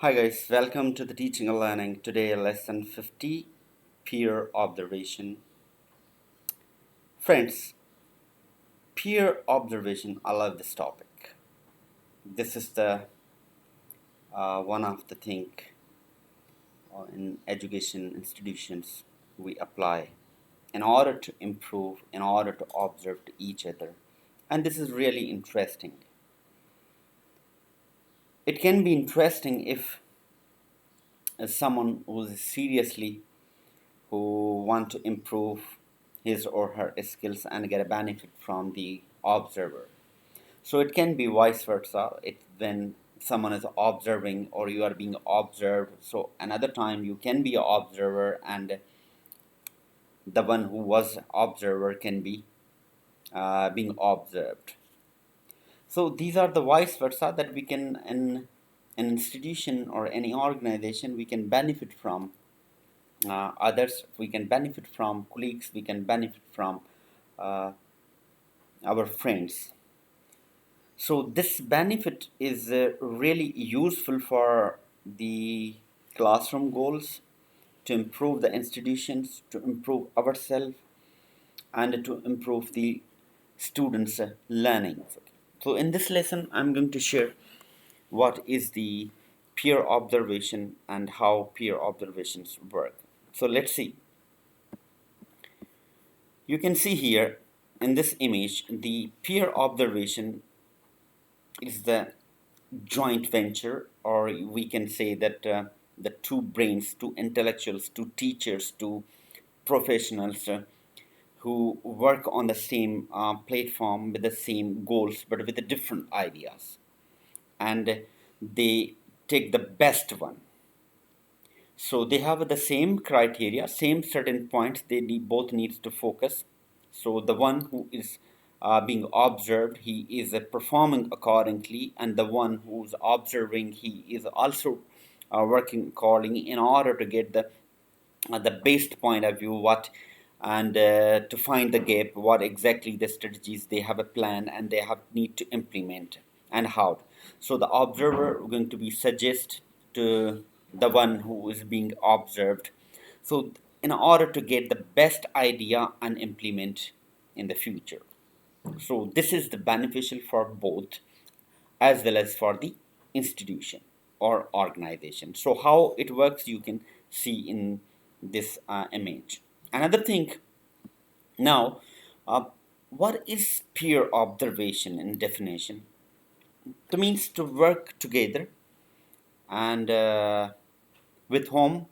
Hi guys, welcome to the Teaching and Learning. Today lesson 50, peer observation. Friends, peer observation, I love this topic. This is the one of the thing in education institutions we apply in order to improve, in order to observe to each other. And this is really interesting. It can be interesting if someone who is seriously who want to improve his or her skills and get a benefit from the observer. So it can be vice versa. It when someone is observing or you are being observed. So another time you can be an observer and the one who was observer can be being observed. So these are the vice versa that we can in an institution or any organization we can benefit from others, we can benefit from colleagues, we can benefit from uh, our friends. So this benefit is really useful for the classroom goals, to improve the institutions, to improve ourselves, and to improve the students' learning. So in this lesson, I'm going to share what is the peer observation and how peer observations work. So let's see. You can see here in this image the peer observation is the joint venture, or we can say that the two brains, two intellectuals, two teachers, two professionals who work on the same platform with the same goals but with the different ideas, and they take the best one. So they have the same criteria, same certain points they both needs to focus. So the one who is being observed, he is performing accordingly, and the one who's observing, he is also working accordingly in order to get the best point of view, what and to find the gap, what exactly the strategies they have a plan and they have need to implement and how. So the observer going to be suggest to the one who is being observed, so in order to get the best idea and implement in the future. So this is the beneficial for both as well as for the institution or organization. So how it works you can see in this image. Another thing now, uh, what is peer observation in definition? It means to work together and with whom?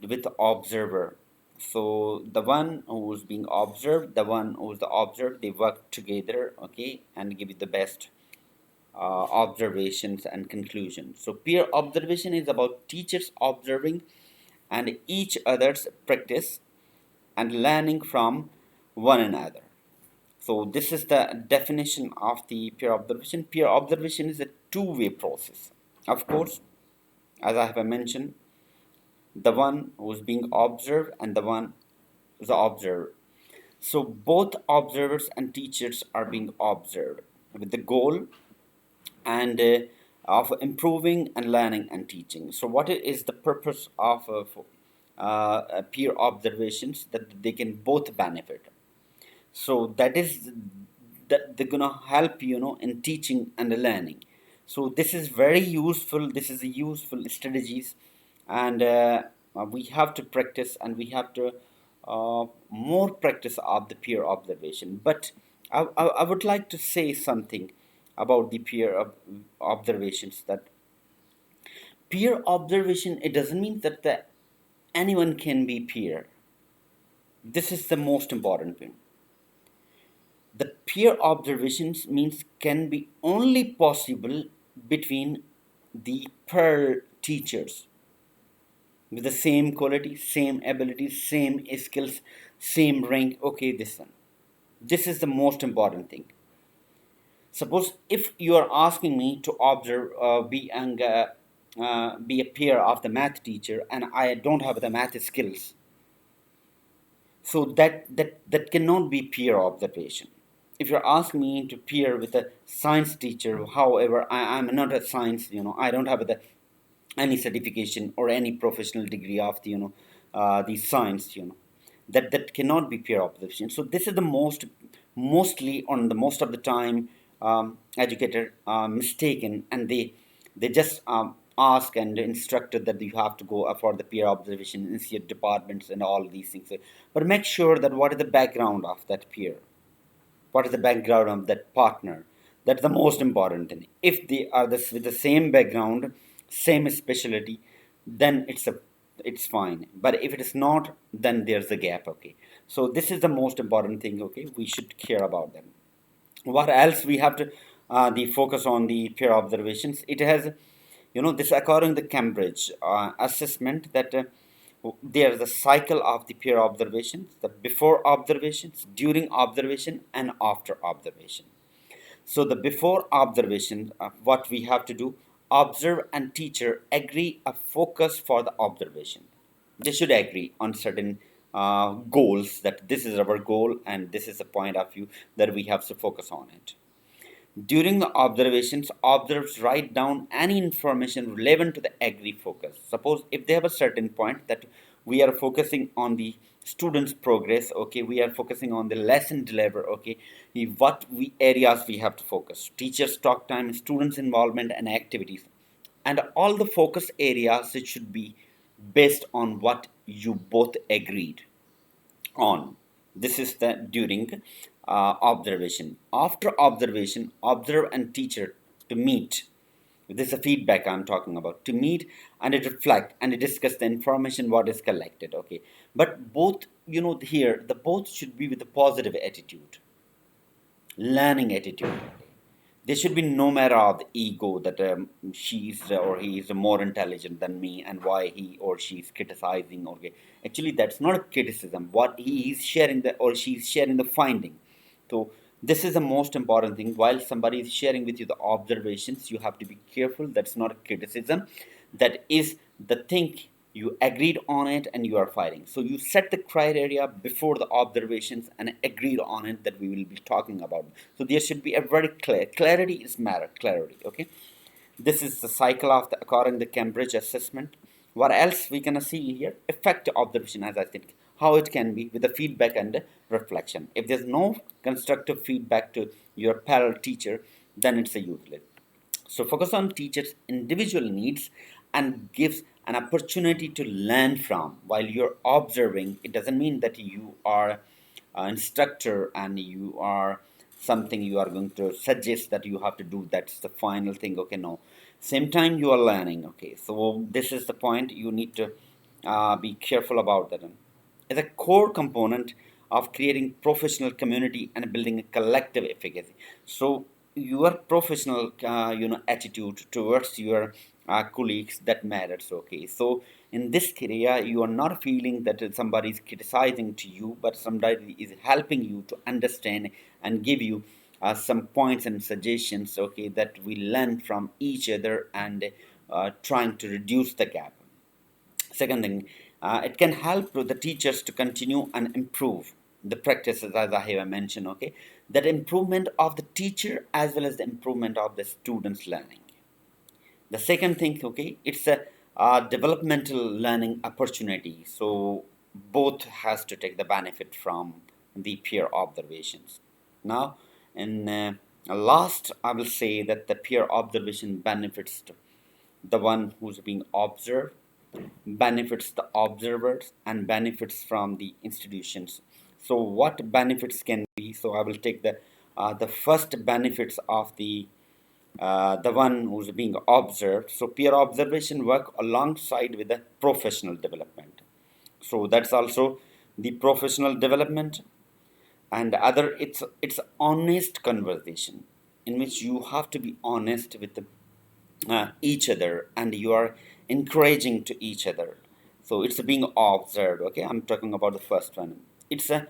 With the observer. So the one who's being observed, the one who's the observed, they work together, okay, and give you the best observations and conclusions. So peer observation is about teachers observing and each other's practice and learning from one another. So this is the definition of the peer observation. Peer observation is a two-way process. Of course, as I have mentioned, the one who is being observed and the one who is the observer. So both observers and teachers are being observed with the goal and of improving and learning and teaching. So what is the purpose of peer observations? That they can both benefit. So that is that they're gonna help in teaching and learning. So this is very useful. This is a useful strategies, and we have to practice and we have to more practice of the peer observation. But I would like to say something about the observations, that peer observation, it doesn't mean that anyone can be peer. This is the most important thing. The peer observations means can be only possible between the peer teachers with the same quality, same abilities, same skills, same rank. Okay, this one. This is the most important thing. Suppose if you are asking me to observe, be a peer of the math teacher, and I don't have the math skills, so that cannot be peer observation. If you're asking me to peer with a science teacher, however, I'm not a science, I don't have the any certification or any professional degree of the science, that cannot be peer observation. So this is the mostly on the most of the time educator mistaken, and they just ask and instructed that you have to go for the peer observation institute departments and all these things. But make sure that what is the background of that peer, what is the background of that partner. That's the most important thing. If they are with the same background, same specialty, then it's fine. But if it is not, then there's a gap. Okay, so this is the most important thing. Okay, we should care about them. What else we have to the focus on the peer observations? It has, this according to Cambridge assessment, that there is a cycle of the peer observations: the before observations, during observation, and after observation. So the before observation, what we have to do: observe and teacher agree a focus for the observation. They should agree on certain goals, that this is our goal and this is the point of view that we have to focus on it. During the observations, observers write down any information relevant to the agri focus. Suppose if they have a certain point that we are focusing on the students' progress, okay, we are focusing on the lesson deliver, okay, what we areas we have to focus: teachers' talk time, students' involvement, and activities, and all the focus areas. It should be based on what you both agreed on. This is the during observation. After observation, observe and teacher to meet. This is a feedback I'm talking about. To meet and it reflect and discuss the information what is collected. Okay, but both, here the both should be with a positive attitude, learning attitude. There should be no matter of the ego that she's or he is more intelligent than me, and why he or she is criticizing. Okay, actually that's not a criticism. What he is sharing the or she is sharing the finding. So this is the most important thing. While somebody is sharing with you the observations, you have to be careful. That's not a criticism. That is the thing you agreed on it and you are fighting. So you set the criteria before the observations and agreed on it that we will be talking about. So there should be a very clarity is matter, clarity. Okay, this is the cycle of the according to Cambridge assessment. What else we can see here? Effective observation, as I think, how it can be with the feedback and reflection. If there's no constructive feedback to your parallel teacher, then it's a useless. So focus on teachers' individual needs and gives an opportunity to learn from. While you're observing, it doesn't mean that you are an instructor and you are something you are going to suggest that you have to do. That's the final thing. Okay, no. Same time you are learning. Okay, so this is the point you need to be careful about that. Is a core component of creating professional community and building a collective efficacy. So your professional attitude towards your colleagues, that matters. Okay, so in this area you are not feeling that somebody is criticizing to you, but somebody is helping you to understand and give you some points and suggestions, okay, that we learn from each other, and trying to reduce the gap. Second thing, it can help the teachers to continue and improve the practices, as I have mentioned. Okay, that improvement of the teacher as well as the improvement of the students' learning. The second thing, okay, it's a developmental learning opportunity. So both has to take the benefit from the peer observations. Now, in last, I will say that the peer observation benefits the one who's being observed, benefits the observers, and benefits from the institutions. So what benefits can be? So I will take the first benefits of the one who's being observed. So peer observation work alongside with the professional development. So that's also the professional development. And other, it's honest conversation in which you have to be honest with each other, and you are encouraging to each other. So it's being observed. Okay, I'm talking about the first one. It's a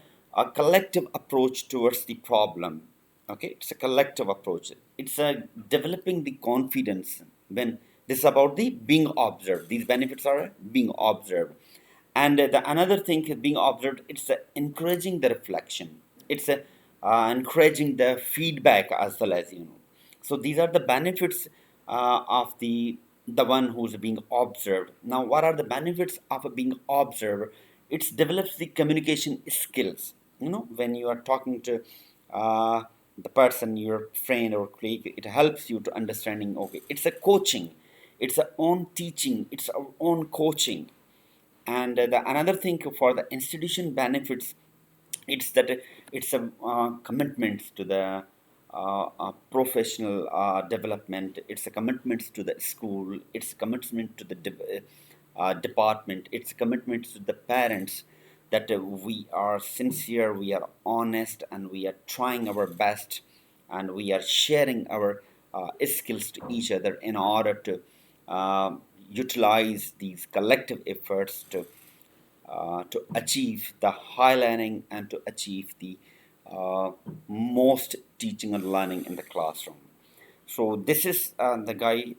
collective approach towards the problem. Okay, it's a collective approach. It's a developing the confidence when this is about the being observed. These benefits are being observed. And the another thing is being observed, it's encouraging the reflection. It's encouraging the feedback as well as. So these are the benefits of the the one who's being observed. Now, what are the benefits of being observed? It develops the communication skills. When you are talking to uh, the person, your friend or colleague, it helps you to understanding. Okay, it's a coaching, it's a own teaching, it's our own coaching. And the another thing for the institution benefits, it's that it's a commitment to the professional development. It's a commitment to the school. It's a commitment to the department. It's a commitment to the parents, that we are sincere, we are honest, and we are trying our best, and we are sharing our skills to each other in order to uh, utilize these collective efforts to achieve the high learning and to achieve the most teaching and learning in the classroom. So this is guys,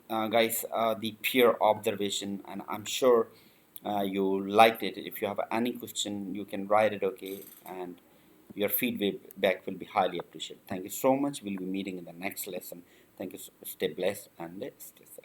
the peer observation, and I'm sure you liked it. If you have any question, you can write it, okay, and your feedback will be highly appreciated. Thank you so much. We'll be meeting in the next lesson. Thank you. Stay blessed and stay safe.